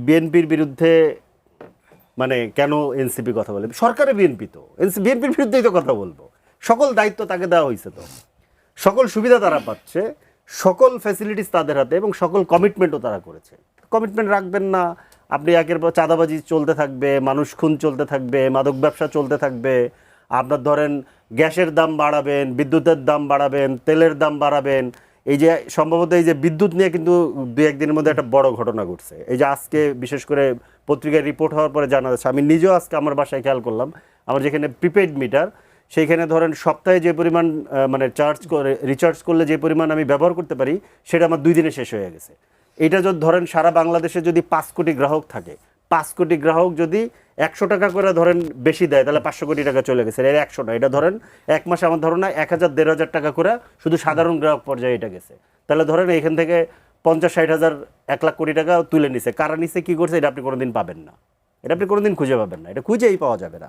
বিএনপির বিরুদ্ধে মানে কেন এনসিপি কথা বলে, সরকারে বিএনপি তো বিএনপির বিরুদ্ধেই তো কথা বলবো। সকল দায়িত্ব তাকে দেওয়া হয়েছে, তো সকল সুবিধা তারা পাচ্ছে, সকল ফ্যাসিলিটিস তাদের হাতে, এবং সকল কমিটমেন্টও তারা করেছে। কমিটমেন্ট রাখবেন না আপনি, একের পর চাঁদাবাজি চলতে থাকবে, মানুষ খুন চলতে থাকবে, মাদক ব্যবসা চলতে থাকবে, আপনার ধরেন গ্যাসের দাম বাড়াবেন, বিদ্যুতের দাম বাড়াবেন, তেলের দাম বাড়াবেন। এই যে সম্ভবত এই যে বিদ্যুৎ নিয়ে কিন্তু দু একদিনের মধ্যে একটা বড় ঘটনা ঘটছে। এই যে আজকে বিশেষ করে পত্রিকায় রিপোর্ট হওয়ার পরে জানা যাচ্ছে, আমি নিজেও আজকে আমার বাসায় খেয়াল করলাম, আমার যেখানে প্রিপেইড মিটার, সেইখানে ধরেন সপ্তাহে যে পরিমাণ মানে চার্জ করে রিচার্জ করলে যে পরিমাণ আমি ব্যবহার করতে পারি, সেটা আমার 2 দিনে শেষ হয়ে গেছে। এটা যদি ধরেন সারা বাংলাদেশে যদি 5 কোটি গ্রাহক থাকে, 5 কোটি গ্রাহক যদি 100 টাকা করে ধরেন বেশি দেয়, তাহলে 500 কোটি টাকা চলে গেছে। এর 100 না, এটা ধরেন এক মাসে আমার ধারণা 1000-1500 টাকা করে শুধু সাধারণ গ্রাহক পর্যায়ে এটা গেছে। তাহলে ধরেন এখান থেকে 50-60 হাজার 1 লাখ কোটি টাকা তুলে নিছে। কারা নিছে, কি করছে, এটা আপনি কোনোদিন পাবেন না, এটা আপনি কোনোদিন খুঁজে পাবেন না, এটা খুঁজেই পাওয়া যাবে না।